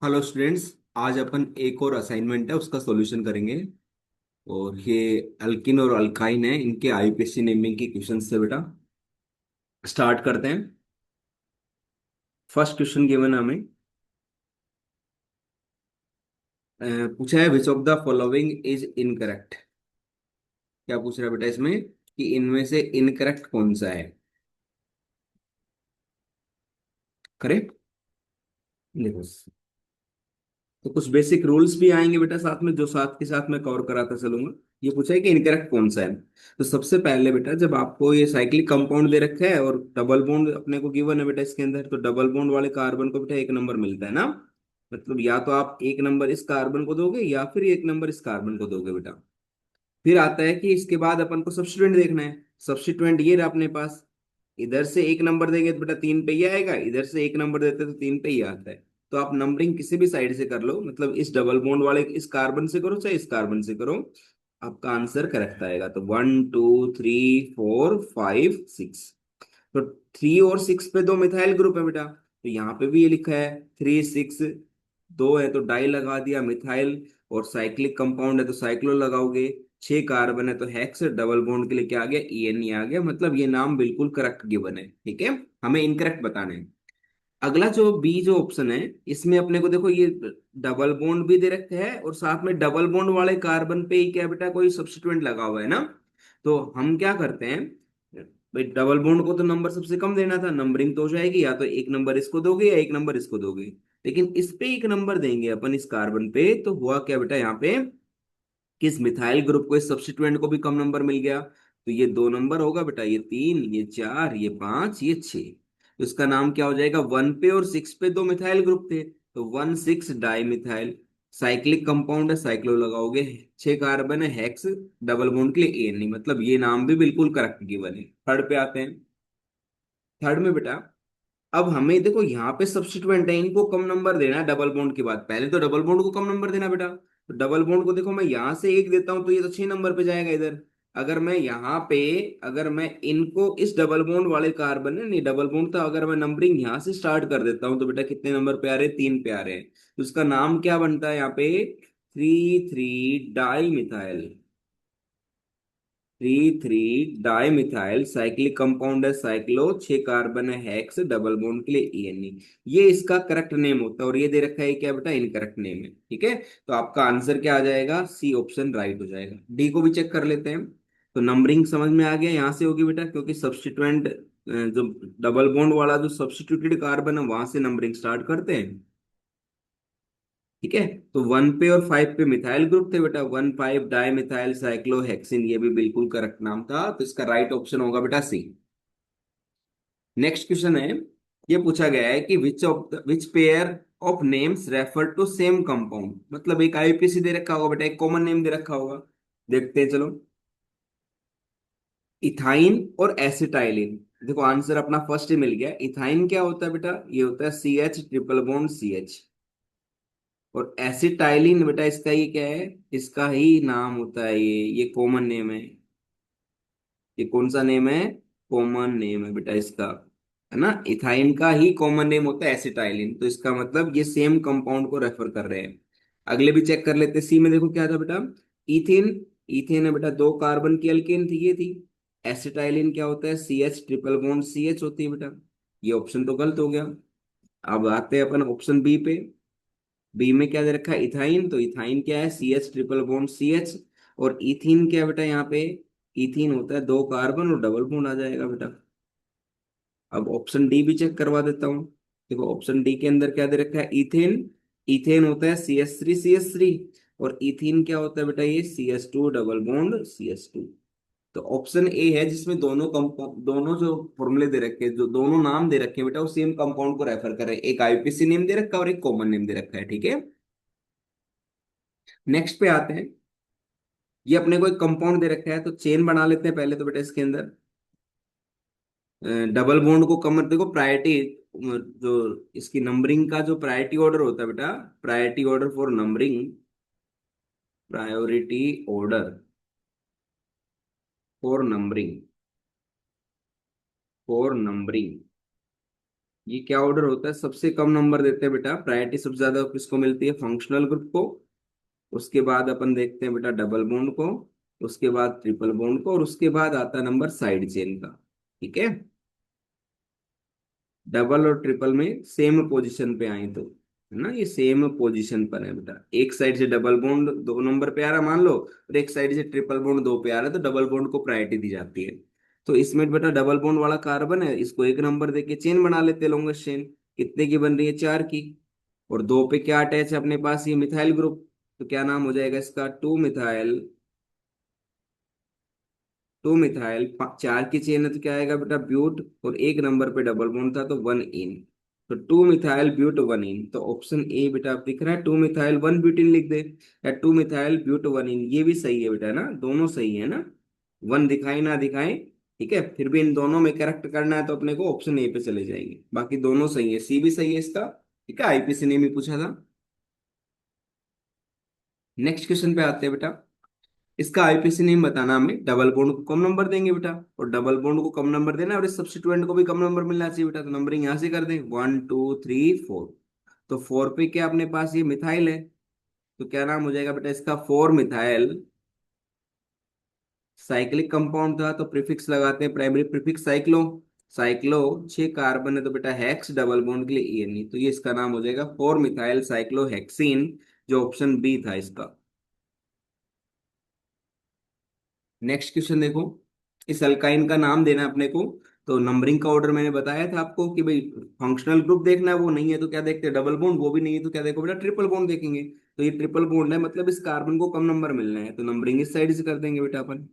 Hello students. आज अपन एक और असाइनमेंट है उसका सॉल्यूशन करेंगे। और ये अल्किन और अल्काइन है, इनके आईपीएससी नेमिंग के क्वेश्चन से बेटा स्टार्ट करते हैं। फर्स्ट क्वेश्चन गिवन है हमें। पूछा है which of the following is incorrect. क्या पूछ रहा है बेटा इसमें कि इनमें से इनकरेक्ट कौन सा है। करेक्ट। देखो, तो कुछ बेसिक रूल्स भी आएंगे बेटा साथ में, जो साथ के साथ मैं कवर कराता चलूंगा। ये पूछा है कि इनकरेक्ट कौन सा है। तो सबसे पहले बेटा, जब आपको ये साइक्लिक कंपाउंड दे रखा है और डबल बॉन्ड अपने को गिवन है बेटा इसके अंदर, तो डबल बॉन्ड वाले कार्बन को बेटा एक नंबर मिलता है ना। मतलब या तो आप एक नंबर इस कार्बन को दोगे या फिर एक नंबर इस कार्बन को दोगे बेटा। फिर आता है कि इसके बाद अपन को सब्स्टिट्यूएंट देखना है। सब्स्टिट्यूएंट ये रहा अपने पास। इधर से एक नंबर देंगे तो बेटा तीन पे ही आएगा, इधर से एक नंबर देते तो तीन पे ही आता है। तो आप नंबरिंग किसी भी साइड से कर लो, मतलब इस डबल बॉन्ड वाले इस कार्बन से करो चाहे इस कार्बन से करो, आपका आंसर करेक्ट आएगा। तो 1 2 3 4 5 6। तो 3 और 6 पे दो मिथाइल ग्रुप है बेटा, तो यहाँ पे भी ये लिखा है 3 6। दो है तो डाई लगा दिया मिथाइल, और साइक्लिक कंपाउंड है तो साइक्लो लगाओगे। 6 कार्बन है तो हेक्स, डबल बॉन्ड के लिए क्या आ गया, ई आ गया। मतलब ये नाम बिल्कुल करेक्ट गिवन है, ठीक है। हमें इनकरेक्ट बताना है। अगला जो बी जो ऑप्शन है, इसमें अपने को देखो ये डबल बॉन्ड भी दे रखा है और साथ में डबल बॉन्ड वाले कार्बन पे ही क्या बेटा कोई सब्स्टिट्यूएंट लगा हुआ है ना। तो हम क्या करते हैं भाई, डबल बॉन्ड को तो नंबर सबसे कम देना था, नंबरिंग तो हो जाएगी, या तो एक नंबर इसको दोगे या एक नंबर इसको दोगे। लेकिन इस पे एक नंबर देंगे अपन इस कार्बन पे, तो हुआ क्या बेटा यहाँ पे कि इस मिथाइल ग्रुप को इस सब्स्टिट्यूएंट को भी कम नंबर मिल गया। तो ये दो नंबर होगा बेटा, ये तीन, ये चार, ये पांच, ये छह। तो इसका नाम क्या हो जाएगा, 1 पे और 6 पे दो मिथाइल ग्रुप थे, तो 1 6 डाई मिथाइल। साइक्लिक कंपाउंड है, साइक्लो लगाओगे। 6 कार्बन है, हेक्स। डबल बॉन्ड के लिए एन नहीं, मतलब ये नाम भी बिल्कुल करेक्ट गिवन है। थर्ड पे आते हैं। थर्ड में बेटा, अब हमें देखो यहाँ पे सब्स्टिट्यूएंट है, इनको कम नंबर देना है डबल बॉन्ड के बाद। पहले तो डबल बॉन्ड को कम नंबर देना बेटा। तो डबल बॉन्ड को देखो, मैं यहाँ से एक देता हूँ तो ये तो 6 नंबर पे जाएगा इधर। अगर मैं यहाँ पे, अगर मैं इनको इस डबल बॉन्ड वाले कार्बन है नहीं डबल बॉन्ड था, अगर मैं नंबरिंग यहाँ से स्टार्ट कर देता हूँ तो बेटा कितने नंबर पे आ रहे हैं, 3 पे आ रहे हैं। तो उसका नाम क्या बनता है यहाँ पे, 3 3 di methyl. 3 3 di methyl cyclic compound है, साइक्लो। 6 कार्बन है, हेक्स। डबल बॉन्ड के लिए ई। ये इसका करेक्ट नेम होता है, और ये दे रखा है क्या बेटा, इनकरेक्ट नेम है, ठीक है। तो आपका आंसर क्या आ जाएगा, सी ऑप्शन राइट हो जाएगा। डी को भी चेक कर लेते हैं। तो नंबरिंग समझ में आ गया, यहाँ से होगी बेटा, क्योंकि सब्स्टिट्यूएंट जो डबल बॉन्ड वाला जो सब्स्टिट्यूटेड कार्बन है वहां से नंबरिंग स्टार्ट करते हैं, ठीक है। तो 1 पे और 5 पे मिथाइल ग्रुप थे बेटा, 1 5 डाई मिथाइल साइक्लोहेक्सिन, ये भी बिल्कुल करेक्ट नाम था। तो इसका राइट ऑप्शन होगा बेटा सी। नेक्स्ट क्वेश्चन है। ये पूछा गया है कि which pair of names refer to same compound. मतलब एक आईपीसी दे रखा होगा बेटा, एक कॉमन नेम दे रखा होगा। देखते हैं चलो। इथाइन और एसिटाइलिन। देखो आंसर अपना फर्स्ट ही मिल गया। इथाइन क्या होता है बेटा, ये होता है CH ट्रिपल बॉन्ड CH। और एसिटाइलिन बेटा इसका ये क्या है, इसका ही नाम होता है, ये कॉमन नेम है। ये कौन सा नेम है, कॉमन नेम है बेटा इसका, है ना। इथाइन का ही कॉमन नेम होता है एसिटाइलिन, तो इसका मतलब ये सेम कंपाउंड को रेफर कर रहे हैं। अगले भी चेक कर लेते हैं। सी में देखो क्या था बेटा, इथिन। इथेन है बेटा, 2 कार्बन की अल्केन थी, ये थी। एसिटाइलिन क्या होता है, CH ट्रिपल बॉन्ड CH होती है बेटा। ये ऑप्शन तो गलत हो गया। अब आते हैं अपन ऑप्शन बी पे। बी में क्या दे रखा है, इथाइन। तो इथाइन क्या है, CH ट्रिपल बॉन्ड CH। और इथीन क्या है बेटा यहाँ पे, इथीन होता है 2 कार्बन और डबल बॉन्ड आ जाएगा बेटा। अब ऑप्शन डी भी चेक करवा देता हूँ। देखो ऑप्शन डी के अंदर क्या दे रखा है, इथेन। इथेन होता है CH3CH3। और इथीन क्या होता है बेटा, ये CH2 डबल बॉन्ड CH2। तो ऑप्शन ए है जिसमें दोनों कंपाउंड, दोनों जो फॉर्मूले दे रखे हैं, जो दोनों नाम दे रखे हैं बेटा, वो सेम कंपाउंड को रेफर कर रहे हैं। एक आईपीसी नेम दे रखा है और एक कॉमन नेम दे रखा है, ठीक है। नेक्स्ट पे आते हैं। ये अपने को एक कंपाउंड दे रखा है, तो चेन बना लेते हैं पहले तो बेटा इसके अंदर। डबल बॉन्ड को कम देखो, प्रायोरिटी जो इसकी नंबरिंग का जो प्रायोरिटी ऑर्डर होता है बेटा, priority order for numbering, priority order for numbering, for numbering ये क्या ऑर्डर होता है? सबसे कम नंबर देते हैं बेटा, प्रायोरिटी सबसे ज्यादा किसको मिलती है? फंक्शनल ग्रुप को। उसके बाद अपन देखते हैं बेटा डबल बॉन्ड को, उसके बाद ट्रिपल बॉन्ड को, और उसके बाद आता है नंबर साइड चेन का। ठीक है, डबल और ट्रिपल में सेम पोजीशन पे आए तो, है ना, ये सेम पोजीशन पर है बेटा। एक साइड से डबल बॉन्ड 2 नंबर पे आ रहा मान लो, और एक साइड से ट्रिपल बॉन्ड 2 पे आ रहा है, तो डबल बॉन्ड को प्रायोरिटी दी जाती है। तो इसमें बेटा डबल बॉन्ड वाला कार्बन है, इसको 1 नंबर देके चेन बना लेते हैं, लॉन्गेस्ट चेन। कितने की बन रही है? 4 की। और 2 पे क्या अटैच है अपने पास? ये मिथाइल ग्रुप। तो क्या नाम हो जाएगा इसका? 2 मिथाइल। 2 मिथाइल 4 की चेन है तो क्या आएगा बेटा? ब्यूट। और 1 नंबर पे डबल बॉन्ड था तो 1 इन। तो 2 मिथाइल ब्यूट 1 इन, तो ऑप्शन ए बेटा आप दिख रहा है 2 मिथाइल 1 ब्यूटिन लिख दे, या 2 मिथाइल ब्यूट 1 इन, ये भी सही है बेटा ना, दोनों सही है ना। वन दिखाई ना दिखाए, ठीक है, फिर भी इन दोनों में करेक्ट करना है तो अपने को ऑप्शन ए पे चले जाएंगे, बाकी दोनों सही है, सी भी सही है इसका। ठीक है, आईपीसी ने भी पूछा था। नेक्स्ट क्वेश्चन पे आते हैं बेटा। इसका आईपीसी नेम बताना हमें। डबल बॉन्ड को कम नंबर देंगे बेटा, और डबल बॉन्ड को कम नंबर देना है, और इस सब्स्टिट्यूएंट को भी कम नंबर मिलना चाहिए बेटा, तो नंबरिंग यहां से कर दें 1 2 3 4। तो 4 पे क्या अपने पास? ये मिथाइल है, तो क्या नाम हो जाएगा बेटा इसका? 4 मिथाइल। साइक्लिक कंपाउंड था तो प्रीफिक्स लगाते हैं, primary prefix cyclo. Cyclo 6 carbon है तो बेटा हेक्स, डबल बॉन्ड के लिए ENE, तो ये इसका नाम हो जाएगा 4 मिथाइल साइक्लोहेक्सीन, जो ऑप्शन बी था इसका। नेक्स्ट क्वेश्चन देखो। इस अल्काइन का नाम देना है अपने को। तो नंबरिंग का ऑर्डर मैंने बताया था आपको कि भाई फंक्शनल ग्रुप देखना है, वो नहीं है तो क्या देखते हैं? Double bond. वो भी नहीं है तो क्या देखो बेटा? ट्रिपल बॉन्ड देखेंगे। तो ये ट्रिपल बॉन्ड है, मतलब इस कार्बन को कम नंबर मिलना है, तो नंबरिंग इस साइड से कर देंगे बेटा अपन।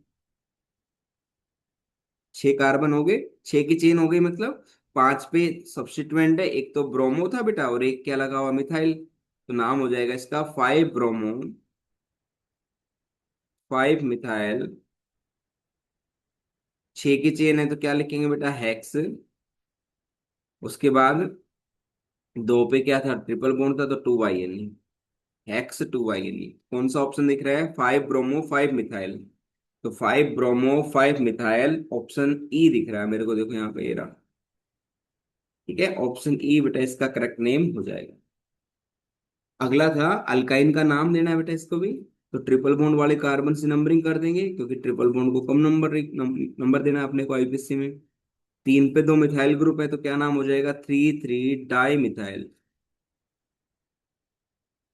6 कार्बन हो गए, 6 की चेन हो गई, मतलब 5 पे सब्स्टिट्यूएंट है, एक तो ब्रोमो था बेटा, और एक क्या लगा हुआ? मिथाइल। तो नाम हो जाएगा इसका 5 ब्रोमो 5 मिथाइल। 6 की चेन है तो क्या लिखेंगे बेटा? हेक्स। उसके बाद 2 पे क्या था? ट्रिपल बॉन्ड था तो 2 YNE। Hex 2 YNE। कौन सा ऑप्शन दिख रहा है? 5 ब्रोमो 5 मिथाइल। तो 5 ब्रोमो 5 मिथाइल ऑप्शन ई दिख रहा है मेरे को, देखो यहाँ पे ये रहा। ठीक है, ऑप्शन ई बेटा इसका करेक्ट नेम हो जाएगा। अगला था अल्काइन का नाम देना है बेटा इसको भी। तो ट्रिपल बॉन्ड वाले कार्बन से नंबरिंग कर देंगे, क्योंकि ट्रिपल बॉन्ड को कम नंबर देना है अपने को आईपीसी में। 3 पे 2 मिथाइल ग्रुप है तो क्या नाम हो जाएगा? 3 3 डाई मिथाइल।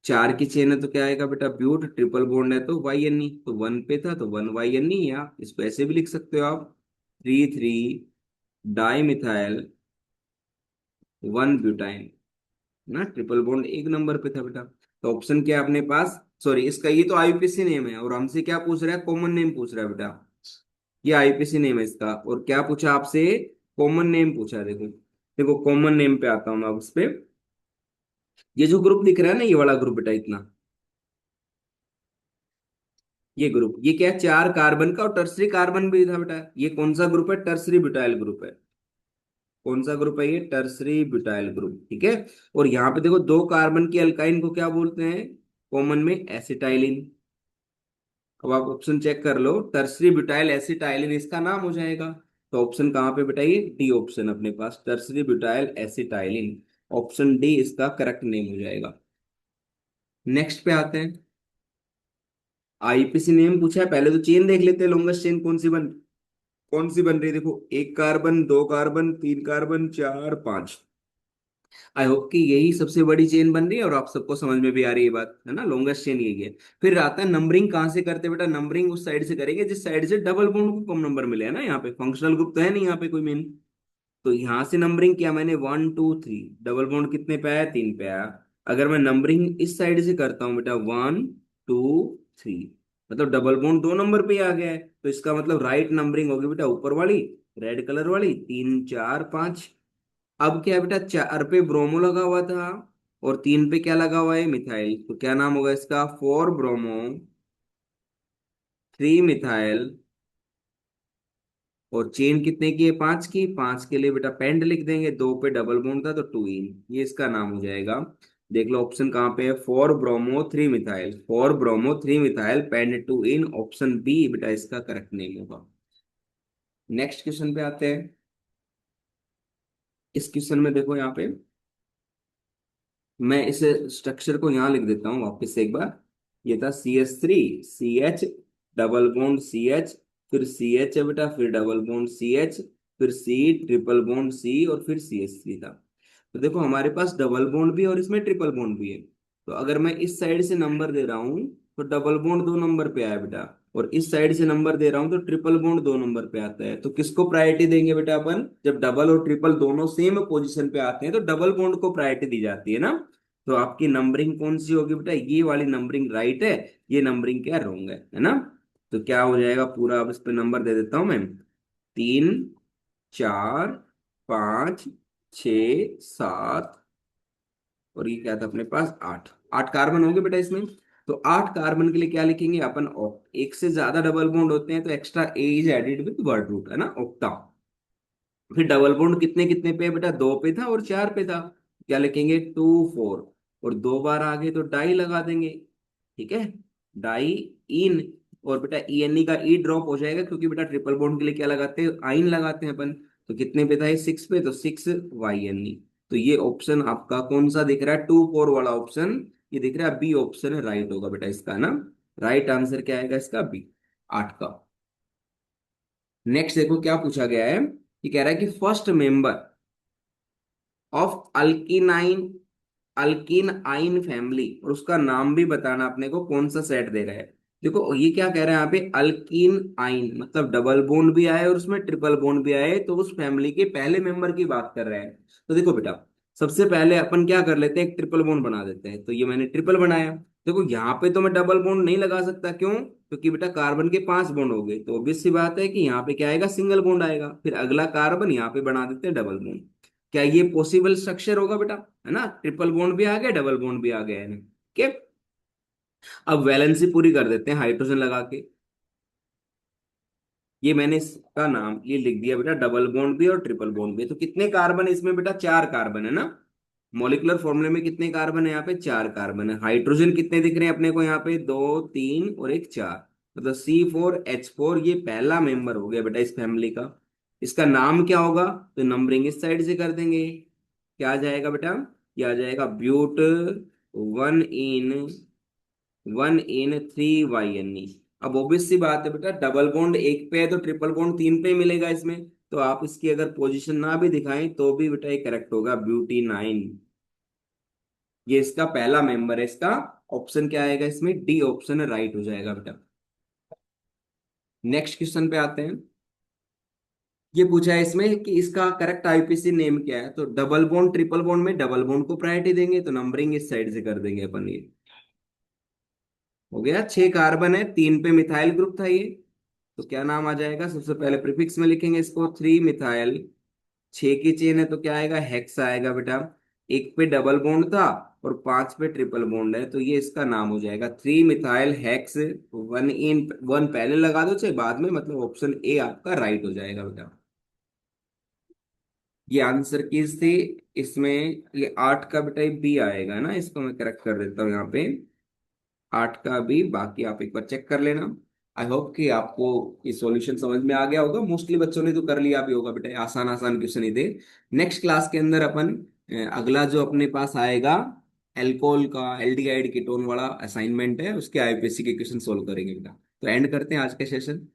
4 की चेन है तो क्या आएगा बेटा? ब्यूट। ट्रिपल बॉन्ड है तो YNE, तो 1 पे था तो 1 YNE, या इसको ऐसे भी लिख सकते हो आप, 3 3 डाई मिथाइल 1 ब्यूटाइन। ना, ट्रिपल बॉन्ड 1 नंबर पे था बेटा। तो ऑप्शन क्या है अपने पास? सॉरी, इसका ये तो आईपीसी नेम है, और हमसे क्या पूछ रहा है? कॉमन नेम पूछ रहा है बेटा। ये आईपीसी नेम है इसका, और क्या पूछा आपसे? कॉमन नेम पूछा है। देखो देखो, कॉमन नेम पे आता हूँ मैं अब उस पे। ये जो ग्रुप दिख रहा है ना, ये वाला ग्रुप बेटा, इतना, ये ग्रुप, ये क्या है? 4 कार्बन का, और टर्सरी कार्बन भी था बेटा। ये कौन सा ग्रुप है? टर्सरी ब्यूटाइल ग्रुप है। कौन सा ग्रुप है ये? Tertiary butyl group. ठीक है। और यहाँ पे देखो, 2 कार्बन की अल्काइन को क्या बोलते हैं कॉमन में? एसिटाइलिन। अब आप ऑप्शन चेक कर लो, टर्सरी ब्यूटाइल एसिटाइलिन इसका नाम हो जाएगा। तो ऑप्शन कहाँ पे बेटा? ये डी ऑप्शन अपने पास, tertiary butyl acetylene. Option D इसका करेक्ट नेम हो जाएगा। नेक्स्ट पे आते हैं। आईपीसी नेम पूछा है, पहले तो चेन देख लेते हैं, लॉन्गेस्ट चेन कौन सी बन रही है? देखो, 1 carbon 2 carbon 3 carbon 4 5। I hope कि यही सबसे बड़ी चेन बन रही है और आप सबको समझ में भी आ रही है बात, है ना, लॉन्गेस्ट चेन यही है। फिर आता है नंबरिंग कहाँ से करते हैं बेटा? नंबरिंग उस साइड से करेंगे जिस साइड से डबल बॉन्ड को कम नंबर मिले, है ना, यहाँ पे फंक्शनल ग्रुप तो है नहीं यहाँ पे कोई मेन। तो यहाँ से नंबरिंग किया मैंने 1 2 3, डबल बॉन्ड कितने पे आया? 3 पे आया। अगर मैं नंबरिंग इस साइड से करता हूँ बेटा, 1 2 3, मतलब डबल बॉन्ड 2 नंबर पे ही आ गया है, तो इसका मतलब राइट नंबरिंग होगी बेटा ऊपर वाली, रेड कलर वाली, 3 4 5। अब क्या है बेटा? 4 पे ब्रोमो लगा हुआ था, और 3 पे क्या लगा हुआ है? मिथाइल, तो क्या नाम होगा इसका? 4 ब्रोमो 3 मिथाइल। और चेन कितने की है? 5 की। 5 के लिए बेटा पेंड लिख देंगे, 2 पे डबल बॉन्ड था तो 2 इन, ये इसका नाम हो जाएगा। देख लो ऑप्शन कहाँ पे है? 4 ब्रोमो 3 मिथाइल, 4 ब्रोमो 3 मिथाइल पेंड 2 इन, ऑप्शन बी बेटा इसका करेक्ट नेम होगा। नेक्स्ट क्वेश्चन पे आते हैं। इस क्वेश्चन में देखो यहाँ पे, मैं इस स्ट्रक्चर को यहाँ लिख देता हूँ वापस से एक बार। ये था CH3 CH, double bond CH, फिर CH है बेटा, फिर डबल बॉन्ड CH, फिर C, ट्रिपल बॉन्ड C, और फिर CH3 था। तो देखो हमारे पास डबल बॉन्ड भी है और इसमें ट्रिपल बॉन्ड भी है। तो अगर मैं इस साइड से नंबर दे रहा हूँ तो डबल बॉन्ड 2 नंबर पे आया बेटा, और इस साइड से नंबर दे रहा हूँ तो ट्रिपल बॉन्ड 2 नंबर पे आता है। तो किसको प्रायोरिटी देंगे बेटा अपन? जब डबल और ट्रिपल दोनों सेम पोजीशन पे आते हैं तो डबल बॉन्ड को प्रायोरिटी दी जाती है ना। तो आपकी नंबरिंग कौन सी होगी बेटा? ये वाली नंबरिंग राइट है, ये नंबरिंग क्या रॉन्ग है ना। तो क्या हो जाएगा पूरा, अब इस पे नंबर दे देता हूं मैं। 3 4 5 6 7, और ये क्या था अपने पास? 8। 8 कार्बन हो गए बेटा इसमें। तो 8 कार्बन के लिए क्या लिखेंगे अपन? एक से ज्यादा डबल बॉन्ड होते हैं तो extra a is added with word root, है ना, ऑक्टा। फिर डबल बॉन्ड कितने कितने पे है बेटा? 2 पे था और 4 पे था। क्या लिखेंगे? 2 4, और 2 बार आ गए तो डाई लगा देंगे। ठीक है, डाई इन। और बेटा ई का ई ड्रॉप हो जाएगा, क्योंकि बेटा ट्रिपल बॉन्ड के लिए क्या लगाते हैं? आइन लगाते हैं अपन। तो कितने पे था ये? 6 पे, तो 6 YNE। तो ये ऑप्शन आपका कौन सा दिख रहा है? 2 4 वाला ऑप्शन ये दिख रहा है। बी ऑप्शन है राइट होगा बेटा इसका ना। राइट आंसर क्या आएगा इसका? बी, 8 का। नेक्स्ट देखो क्या पूछा गया है। ये कह रहा है कि फर्स्ट मेंबर ऑफ अल्किनाइन, अल्किन आइन फैमिली, और उसका नाम भी बताना अपने को, कौन सा सेट दे रहा है। देखो ये क्या कह रहा है यहाँ पे? अल्किन आइन मतलब डबल बॉन्ड भी आए और उसमें ट्रिपल बॉन्ड भी आए, तो उस फैमिली के पहले मेंबर की बात कर रहे हैं। तो देखो बेटा, सबसे पहले अपन क्या कर लेते हैं? एक ट्रिपल बॉन्ड बना देते हैं। तो ये मैंने ट्रिपल बनाया। देखो यहाँ पे तो मैं डबल बॉन्ड नहीं लगा सकता, क्यों? क्योंकि बेटा कार्बन के 5 बॉन्ड हो गए, तो ऑब्वियस सी बात है कि यहाँ पे क्या आएगा? सिंगल बॉन्ड आएगा। फिर अगला कार्बन यहाँ पे बना देते हैं डबल बॉन्ड। क्या ये पॉसिबल स्ट्रक्चर होगा बेटा? है ना, ट्रिपल बॉन्ड भी आ गया, डबल बॉन्ड भी आ गया है ना। ठीक है, अब वैलेंसी पूरी कर देते हैं हाइड्रोजन लगा के। ये मैंने इसका नाम ये लिख दिया बेटा, डबल बॉन्ड भी और ट्रिपल बॉन्ड भी। तो कितने कार्बन है इसमें बेटा? 4 कार्बन है ना। मॉलिक्यूलर फॉर्मूले में कितने कार्बन है यहाँ पे? 4 कार्बन है। हाइड्रोजन कितने दिख रहे हैं अपने को यहाँ पे? 2 3 और एक 4, मतलब C4H4। ये पहला मेंबर हो गया बेटा इस फैमिली का। इसका नाम क्या होगा? तो नंबरिंग इस साइड से कर देंगे। क्या आ जाएगा बेटा? ये आ जाएगा ब्यूट 1 in 3 YNE। अब ऑब्वियस सी बात है बेटा, डबल बॉन्ड एक पे है तो ट्रिपल बॉन्ड 3 पे मिलेगा इसमें। तो आप इसकी अगर पोजीशन ना भी दिखाएं तो भी बेटा ये करेक्ट होगा, ब्यूटी 9। ये इसका पहला मेंबर है। इसका ऑप्शन क्या आएगा इसमें? डी ऑप्शन राइट हो जाएगा बेटा। नेक्स्ट क्वेश्चन पे आते हैं। ये पूछा है इसमें कि इसका करेक्ट आईपीसी नेम क्या है। तो डबल बॉन्ड ट्रिपल बॉन्ड में डबल बॉन्ड को प्रायोरिटी देंगे, तो नंबरिंग इस साइड से कर देंगे अपन। ये हो गया। 6 कार्बन है, 3 पे मिथाइल ग्रुप था ये। तो क्या नाम आ जाएगा? सबसे पहले प्रीफिक्स में लिखेंगे इसको, 3 मिथाइल। 6 की चेन है तो क्या आएगा? हेक्स आएगा बेटा। एक पे डबल बॉन्ड था और 5 पे ट्रिपल बॉन्ड है, तो ये इसका नाम हो जाएगा 3 मिथाइल हेक्स। 1 पहले लगा दो चाहे बाद में, मतलब ऑप्शन ए आपका राइट हो जाएगा बेटा। ये आंसर कीज थी। इसमें ये 8 का बेटा बी आएगा ना, इसको मैं करेक्ट कर देता हूँ यहाँ पे। 8 का बी, बाकी आप एक बार चेक कर लेना। आई होप कि आपको ये सॉल्यूशन समझ में आ गया होगा। मोस्टली बच्चों ने तो कर लिया भी होगा बेटा, आसान आसान क्वेश्चन ही थे। नेक्स्ट क्लास के अंदर अपन अगला जो अपने पास आएगा, एल्कोहल का एल्डिहाइड कीटोन वाला असाइनमेंट है, उसके आईपीसी के क्वेश्चन सोल्व करेंगे बेटा। तो एंड करते हैं आज के सेशन।